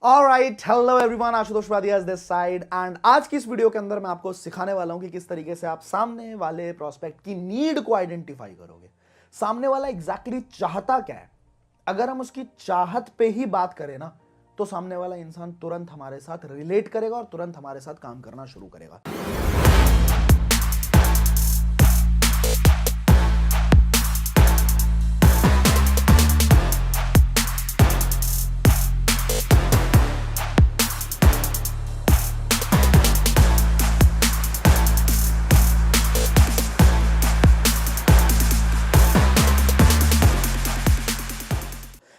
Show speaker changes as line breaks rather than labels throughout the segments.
Alright, hello everyone, Ashutosh Wadia is this side and आज की इस वीडियो के अंदर मैं आपको सिखाने वाला हूं कि किस तरीके से आप सामने वाले प्रोस्पेक्ट की नीड को आइडेंटिफाई करोगे। सामने वाला एग्जैक्टली चाहता क्या है। अगर हम उसकी चाहत पे ही बात करें ना, तो सामने वाला इंसान तुरंत हमारे साथ रिलेट करेगा और तुरंत हमारे साथ काम करना शुरू करेगा।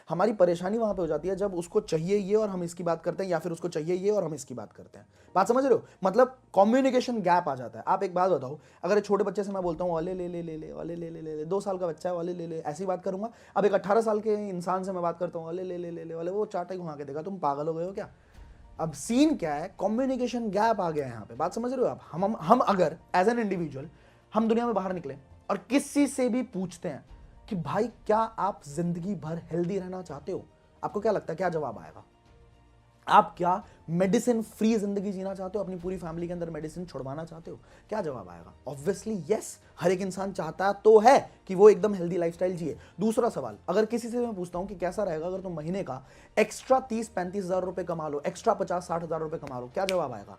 हमारी परेशानी वहां पे हो जाती है जब उसको चाहिए ये और हम इसकी बात करते हैं, या फिर उसको चाहिए ये और हम इसकी बात करते हैं। बात समझ रहे हो? मतलब कम्युनिकेशन गैप आ जाता है। आप एक बात बताओ, अगर एक छोटे बच्चे से मैं बोलता हूँ वाले ले ले ले ले वाले ले ले ले ले, 2 साल का बच्चा है वाले ले ले, ऐसी बात करूंगा। अब एक 18 साल के इंसान से मैं बात करता हूँ वाले ले ले ले ले वाले, वो चाटा ही घुमा के देगा, तुम पागल हो गए हो क्या। अब सीन क्या है, कम्युनिकेशन गैप आ गया है यहाँ पे। बात समझ रहे हो आप? हम अगर एज एन इंडिविजुअल हम दुनिया में बाहर निकले और किसी से भी पूछते हैं कि भाई क्या आप जिंदगी भर हेल्दी रहना चाहते हो, आपको क्या लगता है क्या जवाब आएगा? आप क्या मेडिसिन फ्री जिंदगी जीना चाहते हो, अपनी पूरी फैमिली के अंदर मेडिसिन छुड़वाना चाहते हो, क्या जवाब आएगा? ऑब्वियसली यस, हर एक इंसान चाहता तो है कि वो एकदम हेल्दी लाइफस्टाइल जिए। दूसरा सवाल, अगर किसी से मैं पूछता हूं कि कैसा रहेगा अगर तुम महीने का एक्स्ट्रा 30-35 हजार रुपए कमा लो, एक्स्ट्रा 50-60 हजार रुपए कमा लो, क्या जवाब आएगा?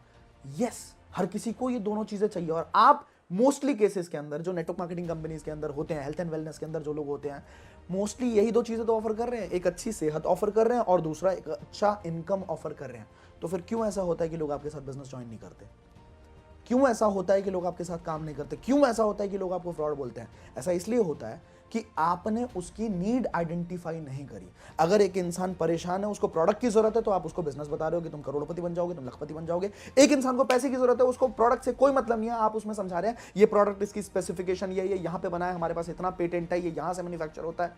यस, हर किसी को ये दोनों चीजें चाहिए। और आप मोस्टली केसेस के अंदर जो नेटवर्क मार्केटिंग कंपनीज के अंदर होते हैं, हेल्थ एंड वेलनेस के अंदर जो लोग होते हैं, मोस्टली यही 2 चीजें तो ऑफर कर रहे हैं। एक अच्छी सेहत ऑफर कर रहे हैं और दूसरा एक अच्छा इनकम ऑफर कर रहे हैं। तो फिर क्यों ऐसा होता है कि लोग आपके साथ बिजनेस ज्वाइन नहीं करते? क्यों ऐसा होता है कि लोग आपके साथ काम नहीं करते? क्यों ऐसा होता है कि लोग आपको फ्रॉड बोलते हैं? ऐसा इसलिए होता है कि आपने उसकी नीड आइडेंटिफाई नहीं करी। अगर एक इंसान परेशान है, उसको प्रोडक्ट की जरूरत है, तो आप उसको बिजनेस बता रहे हो कि तुम करोड़पति बन जाओगे, तुम लखपति बन जाओगे। एक इंसान को पैसे की जरूरत है, उसको प्रोडक्ट से कोई मतलब नहीं है, आप उसमें समझा रहे हैं ये प्रोडक्ट, इसकी स्पेसिफिकेशन ये यहाँ पे बना है, हमारे पास इतना पेटेंट है, ये यहाँ से मैन्युफैक्चर होता है।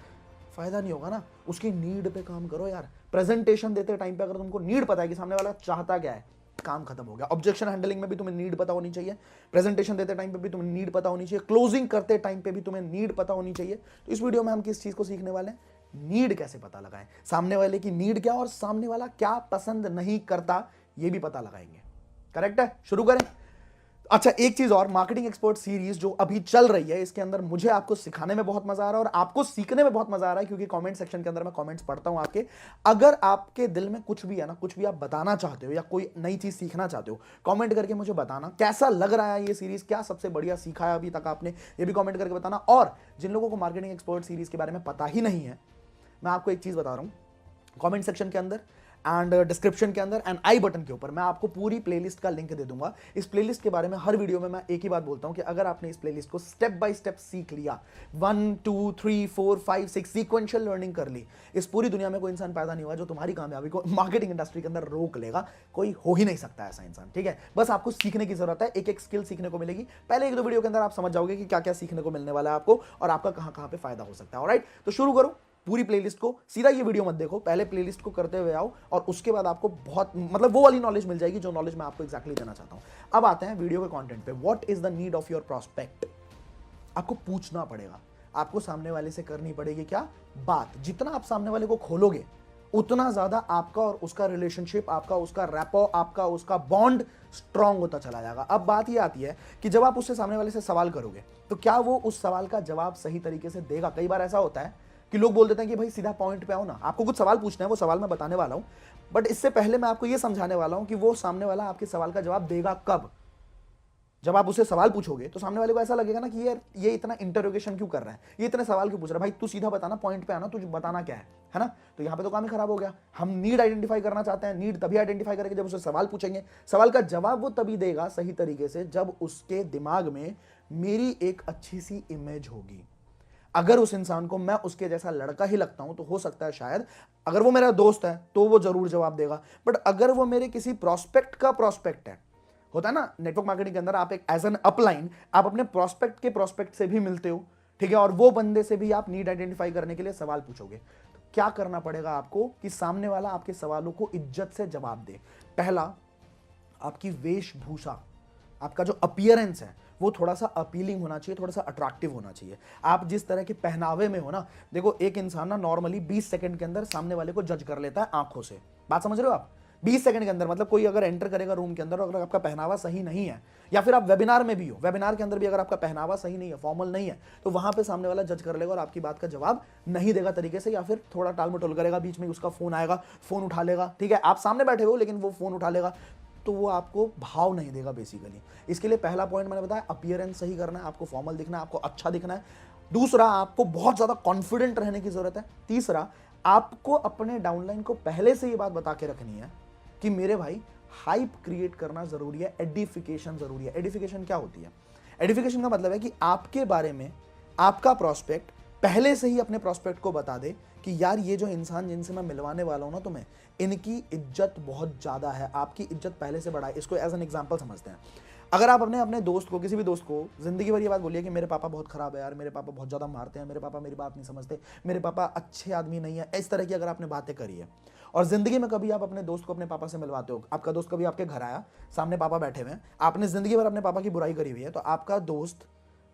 फायदा नहीं होगा ना। उसकी नीड पे काम करो यार। प्रेजेंटेशन देते टाइम पे अगर तुमको नीड पता है कि सामने वाला चाहता क्या है, काम खत्म हो गया। ऑब्जेक्शन हैंडलिंग में भी तुम्हें नीड पता होनी चाहिए, प्रेजेंटेशन देते टाइम पे भी तुम्हें नीड पता होनी चाहिए, क्लोजिंग करते टाइम पे भी तुम्हें नीड पता होनी चाहिए। तो इस वीडियो में हम किस चीज को सीखने वाले हैं? नीड कैसे पता लगाएं, सामने वाले की नीड क्या और सामने वाला क्या पसंद नहीं करता, ये भी पता लगाएंगे। करेक्ट है? शुरू करें। अच्छा, एक चीज और, मार्केटिंग एक्सपर्ट सीरीज जो अभी चल रही है, इसके अंदर मुझे आपको सिखाने में बहुत मजा आ रहा है और आपको सीखने में बहुत मजा आ रहा है, क्योंकि कमेंट सेक्शन के अंदर मैं कमेंट्स पढ़ता हूं आपके। अगर आपके दिल में कुछ भी है ना, कुछ भी आप बताना चाहते हो या कोई नई चीज सीखना चाहते हो, कमेंट करके मुझे बताना कैसा लग रहा है ये सीरीज, क्या सबसे बढ़िया सीखा है अभी तक आपने, ये भी कमेंट करके बताना। और जिन लोगों को मार्केटिंग एक्सपर्ट सीरीज के बारे में पता ही नहीं है, मैं आपको एक चीज बता रहा हूं, कमेंट सेक्शन के अंदर एंड डिस्क्रिप्शन के अंदर एंड आई बटन के ऊपर मैं आपको पूरी प्लेलिस्ट का लिंक दे दूंगा। इस प्लेलिस्ट के बारे में हर वीडियो में मैं एक ही बात बोलता हूं कि अगर आपने इस प्लेलिस्ट को स्टेप बाय स्टेप सीख लिया, 1 2 3 4 5 6 सीक्वेंशियल लर्निंग कर ली, इस पूरी दुनिया में कोई इंसान पैदा नहीं हुआ जो तुम्हारी कामयाबी को मार्केटिंग इंडस्ट्री के अंदर रोक लेगा। कोई हो ही नहीं सकता ऐसा इंसान, ठीक है? बस आपको सीखने की जरूरत है, एक एक स्किल सीखने को मिलेगी। पहले 1-2 वीडियो के अंदर आप समझ जाओगे कि क्या क्या सीखने को मिलने वाला है आपको और आपका कहां कहां पे फायदा हो सकता है। ऑलराइट, तो शुरू करो। पूरी प्लेलिस्ट को, सीधा ये वीडियो मत देखो, पहले प्लेलिस्ट को करते हुए आओ और उसके बाद आपको बहुत मतलब वो वाली नॉलेज मिल जाएगी जो नॉलेज मैं आपको एग्जैक्टली देना चाहता हूं। अब आते हैं वीडियो के कंटेंट पे। What is the need of your prospect? आपको पूछना पड़ेगा, आपको सामने वाले से करनी पड़ेगी क्या बात। जितना आप सामने वाले को खोलोगे उतना ज्यादा आपका और उसका रिलेशनशिप, आपका उसका रैपो, आपका उसका बॉन्ड स्ट्रांग होता चला जाएगा। अब बात ये आती है कि जब आप उससे सामने वाले से सवाल करोगे तो क्या वो उस सवाल का जवाब सही तरीके से देगा। कई बार ऐसा होता है कि लोग बोल देते हैं कि भाई सीधा पॉइंट पे आओ ना, आपको कुछ सवाल पूछना है, वो सवाल मैं बताने वाला हूं, बट इससे पहले मैं आपको ये समझाने वाला हूं कि वो सामने वाला आपके सवाल का जवाब देगा कब। जब आप उससे सवाल पूछोगे तो सामने वाले को ऐसा लगेगा ना कि यार ये इतना इंटरोगेशन क्यों कर रहा है, ये इतने सवाल क्यों पूछ रहा है, भाई तू सीधा बताना, पॉइंट पे आना, तुझे बताना क्या है ना? तो यहां पे तो काम ही खराब हो गया। हम नीड आइडेंटिफाई करना चाहते हैं, नीड तभी आइडेंटिफाई करेंगे जब उससे सवाल पूछेंगे। सवाल का जवाब वो तभी देगा सही तरीके से जब उसके दिमाग में मेरी एक अच्छी सी इमेज होगी। अगर उस इंसान को मैं उसके जैसा लड़का ही लगता हूं तो हो सकता है शायद, अगर वो मेरा दोस्त है तो वो जरूर जवाब देगा, बट अगर वो मेरे किसी प्रोस्पेक्ट का प्रोस्पेक्ट है, होता है ना नेटवर्क मार्केटिंग के अंदर, आप एक एज एन अपलाइन आप अपने प्रोस्पेक्ट के प्रोस्पेक्ट से भी मिलते हो, ठीक है, और वो बंदे से भी आप नीड आइडेंटिफाई करने के लिए सवाल पूछोगे। तो क्या करना पड़ेगा आपको कि सामने वाला आपके सवालों को इज्जत से जवाब दे। पहला, आपकी वेशभूषा, आपका जो अपीयरेंस है वो थोड़ा सा अपीलिंग होना चाहिए, थोड़ा सा अट्रैक्टिव होना चाहिए। आप जिस तरह के पहनावे में हो ना, देखो एक इंसान ना नॉर्मली 20 सेकंड के अंदर सामने वाले को जज कर लेता है आंखों से। बात समझ रहे हो आप? 20 सेकंड के अंदर, मतलब कोई अगर एंटर करेगा रूम के अंदर और अगर आपका पहनावा सही नहीं है, या फिर आप वेबिनार में भी हो, वेबिनार के अंदर भी अगर आपका पहनावा सही नहीं है, फॉर्मल नहीं है, तो वहां पे सामने वाला जज कर लेगा और आपकी बात का जवाब नहीं देगा तरीके से, या फिर थोड़ा टाल मटोल करेगा, बीच में उसका फोन आएगा, फोन उठा लेगा, ठीक है, आप सामने बैठे हो लेकिन वो फोन उठा लेगा, तो वो आपको भाव नहीं देगा बेसिकली। इसके लिए पहला पॉइंट मैंने बताया, अपीयरेंस सही करना है, आपको फॉर्मल दिखना है, आपको अच्छा दिखना है। दूसरा, आपको बहुत ज्यादा कॉन्फिडेंट रहने की जरूरत है। तीसरा, आपको अपने डाउनलाइन को पहले से ये बात बता के रखनी है कि मेरे भाई हाइप क्रिएट करना जरूरी है, एडिफिकेशन जरूरी है। एडिफिकेशन क्या होती है? एडिफिकेशन का मतलब है कि आपके बारे में आपका प्रोस्पेक्ट पहले से ही अपने प्रोस्पेक्ट को बता दे कि यार ये जो इंसान जिनसे मैं मिलवाने वाला हूं ना तुम्हें, इनकी इज्जत बहुत ज्यादा है, आपकी इज्जत पहले से बढ़ा है। इसको एज एन एग्जांपल समझते हैं। अगर आप अपने दोस्त को, किसी भी दोस्त को जिंदगी भर ये बात बोलिए कि मेरे पापा बहुत खराब है यार, मेरे पापा बहुत ज्यादा मारते हैं, मेरे पापा मेरी बात नहीं समझते, मेरे पापा अच्छे आदमी नहीं है, इस तरह की अगर आपने बातें करी है और जिंदगी में कभी आप अपने दोस्त को अपने पापा से मिलवाते हो, आपका दोस्त कभी आपके घर आया, सामने पापा बैठे हुए हैं, आपने जिंदगी भर अपने पापा की बुराई करी हुई है, तो आपका दोस्त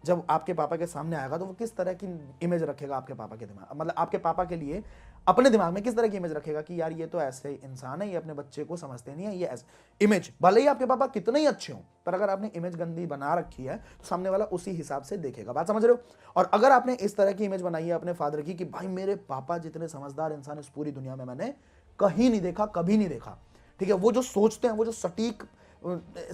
जब आपके पापा के सामने आएगा तो वो किस तरह की इमेज रखेगा आपके पापा के दिमाग, मतलब आपके पापा के लिए अपने दिमाग में किस तरह की इमेज रखेगा कि यार ये तो ऐसे इंसान है, ये अपने बच्चे को समझते नहीं है, ये ऐसे इमेज। भले ही आपके पापा कितने ही अच्छे हों, पर अगर आपने इमेज गंदी बना रखी है तो सामने वाला उसी हिसाब से देखेगा। बात समझ रहे हो? और अगर आपने इस तरह की इमेज बनाई है अपने फादर की कि भाई मेरे पापा जितने समझदार इंसान इस पूरी दुनिया में मैंने कहीं नहीं देखा, कभी नहीं देखा, ठीक है, वो जो सोचते हैं, वो जो सटीक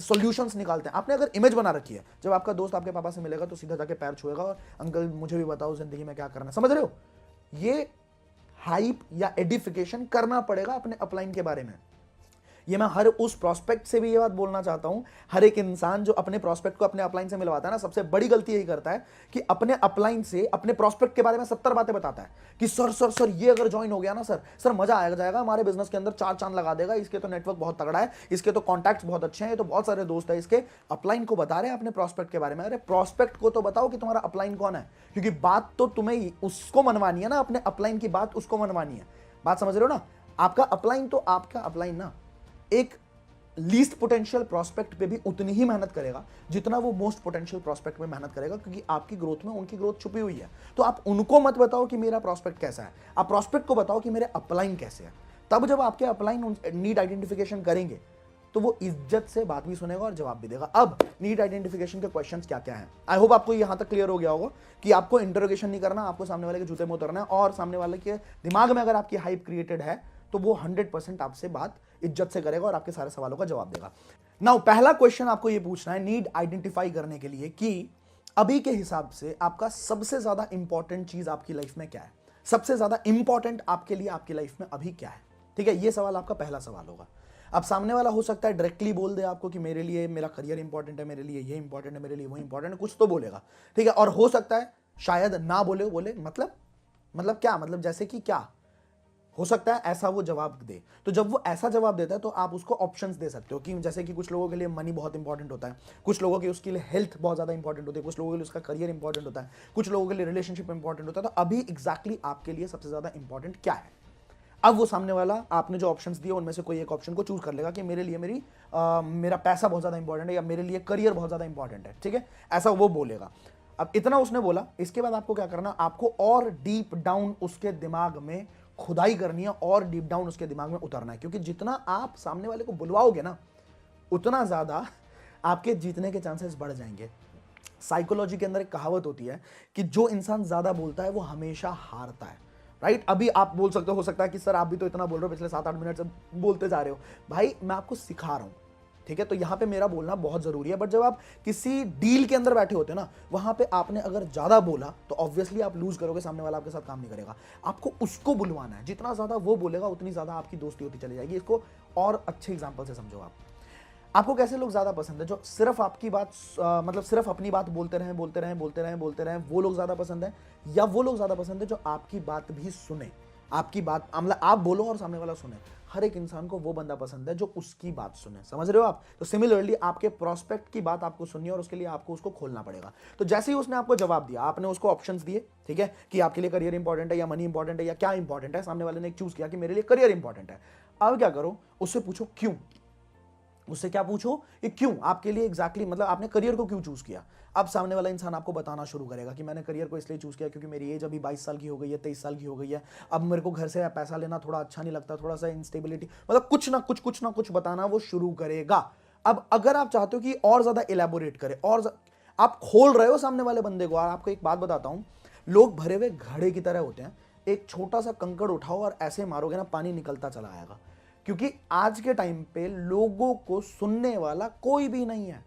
सॉल्यूशंस निकालते हैं, आपने अगर इमेज बना रखी है, जब आपका दोस्त आपके पापा से मिलेगा तो सीधा जाके पैर छुएगा और अंकल मुझे भी बताओ जिंदगी में क्या करना है। समझ रहे हो? ये हाइप या एडिफिकेशन करना पड़ेगा अपने अपलाइन के बारे में। ये मैं हर उस प्रोस्पेक्ट से भी ये बात बोलना चाहता हूं। हर एक इंसान जो अपने प्रोस्पेक्ट को अपने अपलाइन से मिलवाता है ना, सबसे बड़ी गलती यही करता है कि अपने अपलाइन से अपने प्रोस्पेक्ट के बारे में 70 बातें बताता है कि सर सर सर ये अगर ज्वाइन हो गया ना सर, सर मजा आएगा जाएगा, हमारे बिजनेस के अंदर 4 चांद लगा देगा, इसके तो नेटवर्क बहुत तगड़ा है, इसके तो कॉन्टैक्ट्स बहुत अच्छे हैं, ये तो बहुत सारे दोस्त है इसके। अपलाइन को बता रहे हैं अपने प्रोस्पेक्ट के बारे में। अरे प्रोस्पेक्ट को तो बताओ कि तुम्हारा अपलाइन कौन है, क्योंकि बात तो तुम्हें उसको मनवानी है ना, अपने अपलाइन की बात उसको मनवानी है। बात समझ रहे हो ना? आपका अपलाइन तो आपका अपलाइन ना एक लीस्ट पोटेंशियल प्रोस्पेक्ट पे भी उतनी ही मेहनत करेगा जितना वो मोस्ट पोटेंशियल प्रोस्पेक्ट में मेहनत करेगा, क्योंकि आपकी ग्रोथ में उनकी ग्रोथ छुपी हुई है। तो आप उनको मत बताओ कि मेरा प्रोस्पेक्ट कैसा है, आप प्रोस्पेक्ट को बताओ कि मेरे अपलाइन कैसे है। तब जब आपके अपलाइन नीड आइडेंटिफिकेशन करेंगे तो वो इज्जत से बात भी सुनेगा और जवाब भी देगा। अब नीड आइडेंटिफिकेशन के क्वेश्चंस क्या क्या हैं, आई होप आपको यहां तक क्लियर हो गया होगा कि आपको इंटरोगेशन नहीं करना, आपको सामने वाले के जूते में उतरना है, और सामने वाले के दिमाग में अगर आपकी हाइप क्रिएटेड है तो वो 100% आपसे बात इज्जत से करेगा और आपके सारे सवालों का जवाब देगा। नाउ पहला क्वेश्चन आपको ये पूछना है नीड आइडेंटिफाई करने के लिए कि अभी के हिसाब से आपका सबसे ज्यादा इंपॉर्टेंट चीज आपकी लाइफ में क्या है, सबसे ज्यादा इंपॉर्टेंट आपके लिए आपकी लाइफ में अभी क्या है। ठीक है, ये सवाल आपका पहला सवाल होगा। अब सामने वाला हो सकता है डायरेक्टली बोल दे आपको कि मेरे लिए मेरा करियर इंपॉर्टेंट है, मेरे लिए ये इंपॉर्टेंट है, मेरे लिए वो इंपॉर्टेंट है, कुछ तो बोलेगा। ठीक है, और हो सकता है शायद ना बोले मतलब क्या, मतलब जैसे कि क्या हो सकता है ऐसा वो जवाब दे। तो जब वो ऐसा जवाब देता है तो आप उसको ऑप्शंस दे सकते हो कि जैसे कि कुछ लोगों के लिए मनी बहुत इंपॉर्टेंट होता है, कुछ लोगों के उसके लिए हेल्थ बहुत ज्यादा इंपॉर्टेंट होती है, कुछ लोगों के लिए उसका करियर इंपॉर्टेंट होता है, कुछ लोगों के लिए रिलेशनशिप इंपॉर्टेंट होता है। तो अभी एग्जैक्टली आपके लिए सबसे ज्यादा इंपॉर्टेंट क्या है? अब वो सामने वाला आपने जो ऑप्शंस दिए उनमें से कोई एक ऑप्शन को चूज कर लेगा कि मेरे लिए मेरा पैसा बहुत ज्यादा इंपॉर्टेंट है या मेरे लिए करियर बहुत ज्यादा इंपॉर्टेंट है। ठीक है, ऐसा वो बोलेगा। अब इतना उसने बोला, इसके बाद आपको क्या करना, आपको और डीप डाउन उसके दिमाग में खुदाई करनी है और डीप डाउन उसके दिमाग में उतरना है, क्योंकि जितना आप सामने वाले को बुलवाओगे ना उतना ज्यादा आपके जीतने के चांसेस बढ़ जाएंगे। साइकोलॉजी के अंदर एक कहावत होती है कि जो इंसान ज्यादा बोलता है वो हमेशा हारता है। राइट? अभी आप बोल सकते हो सकता है कि सर आप भी तो इतना बोल रहे हो, पिछले 7-8 मिनट से बोलते जा रहे हो। भाई मैं आपको सिखा रहा हूं, ठीक है, तो यहां पे मेरा बोलना बहुत जरूरी है। बट जब आप किसी डील के अंदर बैठे होते हो ना, वहां पे आपने अगर ज्यादा बोला तो ऑब्वियसली आप लूज करोगे, सामने वाला आपके साथ काम नहीं करेगा। आपको उसको बुलवाना है, जितना ज्यादा वो बोलेगा उतनी ज्यादा आपकी दोस्ती होती चली जाएगी। इसको और अच्छे एग्जांपल से समझो आप। आपको कैसे लोग ज्यादा पसंद है? जो सिर्फ आपकी बात मतलब सिर्फ अपनी बात बोलते रहें, वो लोग ज्यादा पसंद है, या वो लोग ज्यादा पसंद है जो आपकी बात भी सुने, आपकी बात मतलब आप बोलो और सामने वाला सुने? हर एक इंसान को वो बंदा पसंद है जो उसकी बात सुने। समझ रहे हो आप? तो सिमिलरली आपके प्रोस्पेक्ट की बात आपको सुननी है और उसके लिए आपको उसको खोलना पड़ेगा। तो जैसे ही उसने आपको जवाब दिया, आपने उसको ऑप्शंस दिए, ठीक है, कि आपके लिए करियर इंपॉर्टेंट है या मनी इंपॉर्टेंट है या क्या इंपॉर्टेंट है। सामने वाले ने एक चूज किया कि मेरे लिए करियर इंपॉर्टेंट है। अब क्या करो, उससे पूछो क्यों। उससे क्या पूछो कि क्यों आपके लिए एग्जैक्टली मतलब आपने करियर को क्यों चूज किया। अब सामने वाला इंसान आपको बताना शुरू करेगा कि मैंने करियर को इसलिए चूज किया क्योंकि मेरी एज अभी 22 साल की हो गई है, 23 साल की हो गई है, अब मेरे को घर से पैसा लेना थोड़ा अच्छा नहीं लगता, थोड़ा सा इंस्टेबिलिटी, मतलब कुछ ना कुछ बताना वो शुरू करेगा। अब अगर आप चाहते हो कि और ज्यादा इलेबोरेट करे और आप खोल रहे हो सामने वाले बंदे को, और आपको एक बात बताता हूं, लोग भरे हुए घड़े की तरह होते हैं, एक छोटा सा कंकड़ उठाओ और ऐसे मारोगे ना, पानी निकलता चला आएगा। क्योंकि आज के टाइम पे लोगों को सुनने वाला कोई भी नहीं है।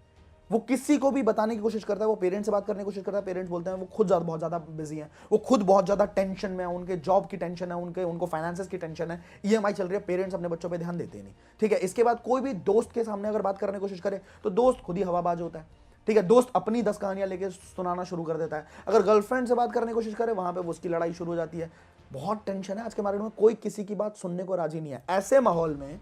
वो किसी को भी बताने की कोशिश करता है, वो पेरेंट्स से बात करने की कोशिश करता है, पेरेंट्स बोलते हैं वो खुद बहुत ज्यादा बिजी हैं, वो खुद बहुत ज्यादा टेंशन में है, उनके जॉब की टेंशन है, उनको फाइनेंसेस की टेंशन है, ईएमआई चल रही है, पेरेंट्स अपने बच्चों पे ध्यान देते नहीं। ठीक है, इसके बाद कोई भी दोस्त के सामने अगर बात करने की कोशिश करे तो दोस्त खुद ही हवाबाज होता है। ठीक है, दोस्त अपनी 10 कहानियां लेके सुनाना शुरू कर देता है। अगर गर्लफ्रेंड से बात करने की कोशिश करे वहां पे उसकी लड़ाई शुरू हो जाती है। बहुत टेंशन है आज के मार्केट में, कोई किसी की बात सुनने को राजी नहीं है। ऐसे माहौल में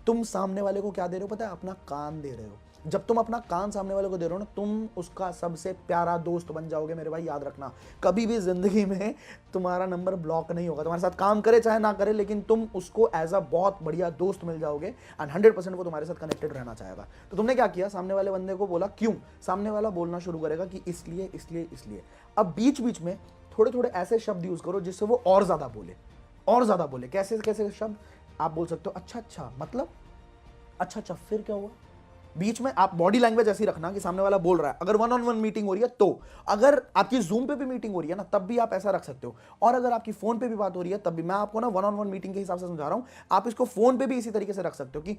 तुम सामने वाले को क्या दे रहे हो पता है? अपना कान दे रहे हो। जब तुम अपना कान सामने वाले को दे रहे हो ना, तुम उसका सबसे प्यारा दोस्त बन जाओगे मेरे भाई। याद रखना, कभी भी जिंदगी में तुम्हारा नंबर ब्लॉक नहीं होगा। तुम्हारे साथ काम करे चाहे ना करे, लेकिन तुम उसको एज अ बहुत बढ़िया दोस्त मिल जाओगे एंड 100% वो तुम्हारे साथ कनेक्टेड रहना चाहेगा। तो तुमने क्या किया, सामने वाले बंदे को बोला क्यों, सामने वाला बोलना शुरू करेगा कि इसलिए इसलिए इसलिए। अब बीच बीच में थोड़े थोड़े ऐसे शब्द यूज करो जिससे वो और ज्यादा बोले, और ज्यादा बोले। कैसे कैसे शब्द आप बोल सकते हो? अच्छा अच्छा, मतलब अच्छा अच्छा, फिर क्या हुआ? बीच में आप बॉडी लैंग्वेज ऐसी रखना कि सामने वाला बोल रहा है। अगर 1-on-1 मीटिंग हो रही है तो, अगर आपकी जूम पे भी मीटिंग हो रही है ना, तब भी आप ऐसा रख सकते हो। और अगर आपकी फोन पे भी बात हो रही है तब भी, मैं आपको ना 1-on-1 मीटिंग के हिसाब से समझा रहा हूं, आप इसको फोन पे भी इसी तरीके से रख सकते हो कि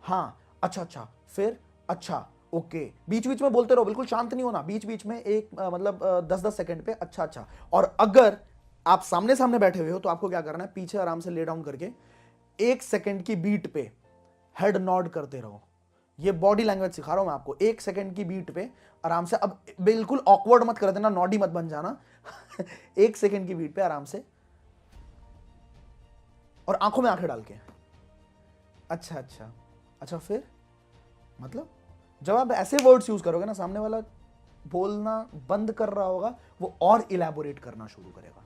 हाँ, अच्छा अच्छा, फिर अच्छा, ओके। बीच बीच में बोलते रहो, बिल्कुल शांत नहीं होना। बीच बीच में एक मतलब 10-10 सेकंड पे अच्छा अच्छा। और अगर आप सामने सामने बैठे हुए हो तो आपको क्या करना है, पीछे आराम से ले डाउन करके 1 सेकंड की बीट पे हेड नॉड करते रहो। ये बॉडी लैंग्वेज सिखा रहा हूं मैं आपको। 1 सेकंड की बीट पे आराम से, अब बिल्कुल ऑकवर्ड मत कर देना, नॉडी मत बन जाना। 1 सेकंड की बीट पे आराम से, और आंखों में आंखें डाल के अच्छा अच्छा अच्छा, फिर मतलब जब आप ऐसे वर्ड्स यूज करोगे ना, सामने वाला बोलना बंद कर रहा होगा, वो और इलेबोरेट करना शुरू करेगा।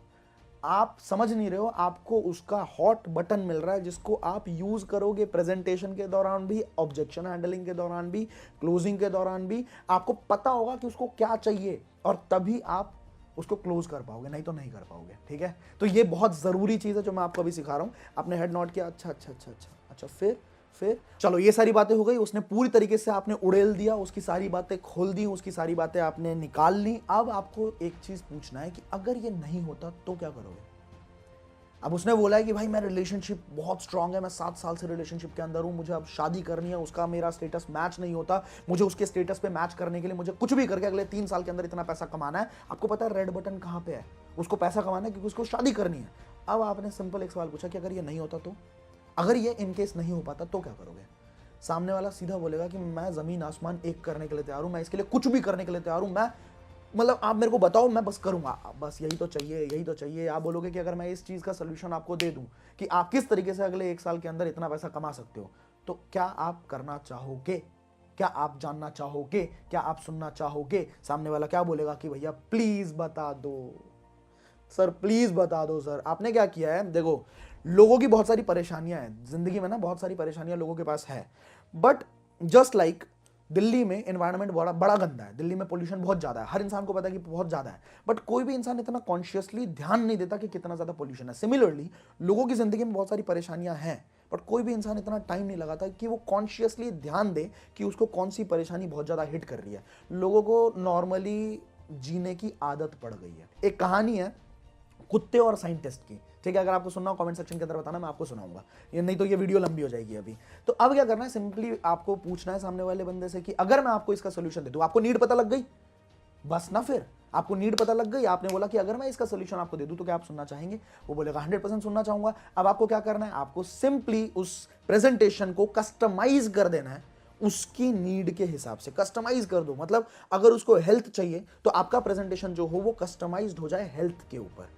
आप समझ नहीं रहे हो, आपको उसका हॉट बटन मिल रहा है जिसको आप यूज करोगे प्रेजेंटेशन के दौरान भी, ऑब्जेक्शन हैंडलिंग के दौरान भी, क्लोजिंग के दौरान भी। आपको पता होगा कि उसको क्या चाहिए और तभी आप उसको क्लोज कर पाओगे, नहीं तो नहीं कर पाओगे। ठीक है, तो ये बहुत जरूरी चीज है जो मैं आपको अभी सिखा रहा हूं। आपने हेड नॉट किया, अच्छा अच्छा अच्छा अच्छा अच्छा, फिर चलो, ये सारी बातें हो गई। उसने पूरी तरीके से आपने उड़ेल दिया, उसकी सारी बातें खोल दी, उसकी सारी बातें आपने निकाल ली। अब आपको एक चीज पूछना है कि अगर ये नहीं होता तो क्या करोगे? अब उसने बोला है कि भाई मैं रिलेशनशिप बहुत स्ट्रांग है, मैं 7 साल से रिलेशनशिप के अंदर हूं, मुझे अब शादी करनी है, उसका मेरा स्टेटस मैच नहीं होता, मुझे उसके स्टेटस पे मैच करने के लिए मुझे कुछ भी करके अगले 3 साल के अंदर इतना पैसा कमाना है। आपको पता है रेड बटन कहां पे है? उसको पैसा कमाना है क्योंकि उसको शादी करनी है। अब आपने सिंपल एक सवाल पूछा कि अगर ये नहीं होता तो, अगर ये इनकेस नहीं हो पाता तो क्या करोगे? सामने वाला सीधा बोलेगा कि मैं जमीन आसमान एक करने के लिए तैयार हूं, मैं इसके लिए कुछ भी करने के लिए तैयार हूं, मैं मतलब आप मेरे को बताओ, मैं बस करूंगा, बस यही तो चाहिए, यही तो चाहिए। आप बोलोगे कि अगर मैं इस चीज का सोल्यूशन आपको दे दूं कि आप किस तरीके से अगले 1 साल के अंदर इतना पैसा कमा सकते हो, तो क्या आप करना चाहोगे? क्या आप जानना चाहोगे? क्या आप सुनना चाहोगे? सामने वाला क्या बोलेगा कि भैया प्लीज बता दो सर, प्लीज बता दो सर। आपने क्या किया है, देखो लोगों की बहुत सारी परेशानियां हैं जिंदगी में ना, बहुत सारी परेशानियां लोगों के पास है, बट जस्ट लाइक दिल्ली में एनवायरनमेंट बड़ा बड़ा गंदा है, दिल्ली में पोल्यूशन बहुत ज्यादा है, हर इंसान को पता है कि बहुत ज्यादा है, बट कोई भी इंसान इतना कॉन्शियसली ध्यान नहीं देता कि कितना ज्यादा पोल्यूशन है। सिमिलरली लोगों की जिंदगी में बहुत सारी परेशानियां हैं, बट कोई भी इंसान इतना टाइम नहीं लगाता कि वो कॉन्शियसली ध्यान दे कि उसको कौन सी परेशानी बहुत ज्यादा हिट कर रही है। लोगों को नॉर्मली जीने की आदत पड़ गई है। एक कहानी है कुत्ते और साइंटिस्ट की, ठीक है, अगर आपको सुनना हो कमेंट सेक्शन के अंदर बताना, मैं आपको सुनाऊंगा, ये नहीं तो ये वीडियो लंबी हो जाएगी अभी। तो अब क्या करना है, सिंपली आपको पूछना है सामने वाले बंदे से कि अगर मैं आपको इसका सोल्यूशन दे दूं, आपको नीड पता लग गई, बस ना, फिर आपको नीड पता लग गई, आपने बोला कि अगर मैं इसका सोल्यूशन आपको दे दूं तो क्या आप सुनना चाहेंगे? वो बोलेगा 100% सुनना चाहूंगा। अब आपको क्या करना है, आपको सिंपली उस प्रेजेंटेशन को कस्टमाइज कर देना है, उसकी नीड के हिसाब से कस्टमाइज कर दो। मतलब अगर उसको हेल्थ चाहिए तो आपका प्रेजेंटेशन जो हो वो कस्टमाइज्ड हो जाए हेल्थ के ऊपर।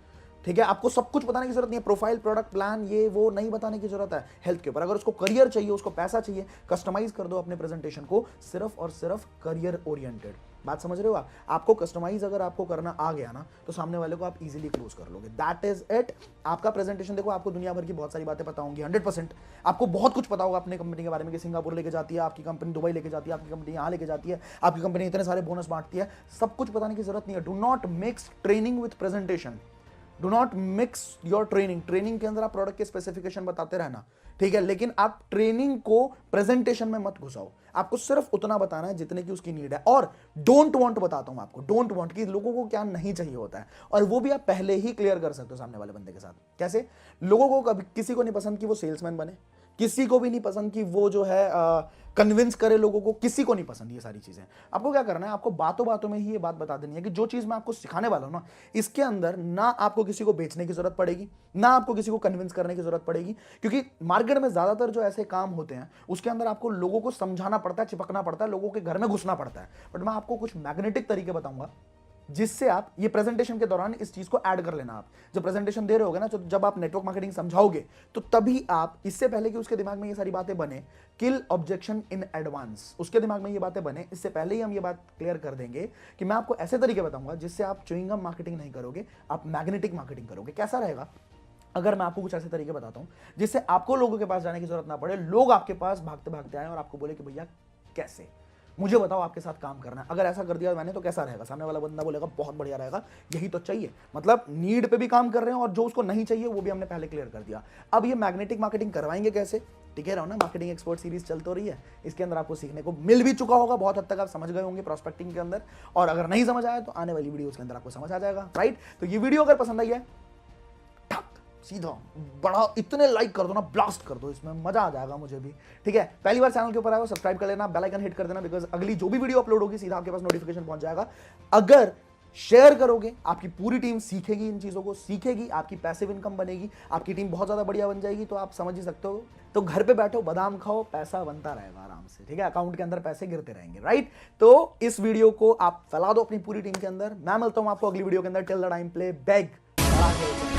ठीक है, आपको सब कुछ बताने की जरूरत नहीं है, प्रोफाइल, प्रोडक्ट प्लान, ये वो नहीं बताने की जरूरत है हेल्थ के ऊपर। अगर उसको करियर चाहिए, उसको पैसा चाहिए, कस्टमाइज कर दो अपने प्रेजेंटेशन को सिर्फ और सिर्फ करियर ओरिएंटेड। बात समझ रहे हो आप? आपको कस्टमाइज अगर आपको करना आ गया ना तो सामने वाले को आप इजीली क्लोज कर लोगे। That is it. आपका प्रेजेंटेशन देखो, आपको दुनिया भर की बहुत सारी बातें पता होंगी 100%। आपको बहुत कुछ पता होगा अपने कंपनी के बारे में कि सिंगापुर लेके जाती है, आपकी कंपनी दुबई लेके जाती है, आपकी कंपनी यहाँ लेके जाती है, आपकी कंपनी इतने सारे बोनस बांटती है। सब कुछ बताने की जरूरत नहीं है। Do not mix training with presentation. Do not mix your training. Training के अंदर आप प्रोडक्ट के स्पेसिफिकेशन बताते रहना, ठीक है, लेकिन आप ट्रेनिंग को प्रेजेंटेशन में मत घुसाओ। आपको सिर्फ उतना बताना है जितने की उसकी नीड है। और डोंट वांट बताता हूं आपको, डोंट वांट कि लोगों को क्या नहीं चाहिए होता है, और वो भी आप पहले ही क्लियर कर सकते हो सामने वाले बंदे के साथ। कैसे? लोगों को कभी किसी को नहीं पसंद कि वो सेल्समैन बने, किसी को भी नहीं पसंद कि वो जो है कन्विंस करे लोगों को, किसी को नहीं पसंद ये सारी चीजें। आपको क्या करना है, आपको बातों बातों में ही ये बात बता देनी है कि जो चीज मैं आपको सिखाने वाला हूं ना, इसके अंदर ना आपको किसी को बेचने की जरूरत पड़ेगी, ना आपको किसी को कन्विंस करने की जरूरत पड़ेगी। क्योंकि मार्केट में ज्यादातर जो ऐसे काम होते हैं उसके अंदर आपको लोगों को समझाना पड़ता है, चिपकना पड़ता है, लोगों के घर में घुसना पड़ता है। बट मैं आपको कुछ मैग्नेटिक तरीके बताऊंगा जिससे आप ये प्रेजेंटेशन के दौरान इस चीज को ऐड कर लेना। आप जब प्रेजेंटेशन दे रहे होगे ना, तो जब आप नेटवर्क मार्केटिंग समझाओगे तो तभी आप, इससे पहले कि उसके दिमाग में ये सारी बातें बने, किल ऑब्जेक्शन इन एडवांस, उसके दिमाग में ये बातें बने इससे पहले ही हम ये बात क्लियर कर देंगे कि मैं आपको ऐसे तरीके बताऊंगा जिससे आप च्युइंगम मार्केटिंग नहीं करोगे, आप मैग्नेटिक मार्केटिंग करोगे। कैसा रहेगा अगर मैं आपको कुछ ऐसे तरीके बताता हूं जिससे आपको लोगों के पास जाने की जरूरत ना पड़े, लोग आपके पास भागते भागते आए और आपको बोले कि भैया कैसे, मुझे बताओ आपके साथ काम करना है। अगर ऐसा कर दिया मैंने तो कैसा रहेगा? सामने वाला बंदा बोलेगा बहुत बढ़िया रहेगा, यही तो चाहिए। मतलब नीड पे भी काम कर रहे हैं और जो उसको नहीं चाहिए वो भी हमने पहले क्लियर कर दिया। अब ये मैग्नेटिक मार्केटिंग करवाएंगे कैसे? टिके रहो ना, मार्केटिंग एक्सपर्ट सीरीज चल तो रही है, इसके अंदर आपको सीखने को मिल भी चुका होगा, बहुत हद तक आप समझ गए होंगे प्रॉस्पेक्टिंग के अंदर। और अगर नहीं समझ आया तो आने वाली वीडियो के अंदर आपको समझ आ जाएगा, राइट? तो ये वीडियो अगर पसंद आई है, सीधा बड़ा इतने लाइक कर दो ना, ब्लास्ट कर दो, इसमें मजा आ जाएगा मुझे भी, ठीक है। पहली बार चैनल के ऊपर आए हो, सब्सक्राइब कर लेना, बेल आइकन हिट कर देना, बिकॉज अगली जो भी वीडियो अपलोड होगी सीधा आपके पास नोटिफिकेशन पहुंच जाएगा। अगर शेयर करोगे, आपकी पूरी टीम सीखेगी, इन चीजों को सीखेगी, आपकी पैसिव इनकम बनेगी, आपकी टीम बहुत ज्यादा बढ़िया बन जाएगी। तो आप समझ ही सकते हो, तो घर पे बैठो, बादाम खाओ, पैसा बनता रहेगा आराम से, ठीक है, अकाउंट के अंदर पैसे गिरते रहेंगे, राइट? तो इस वीडियो को आप फैला दो अपनी पूरी टीम के अंदर। मैं मिलता हूं आपको अगली वीडियो के अंदर। Till the time play bag.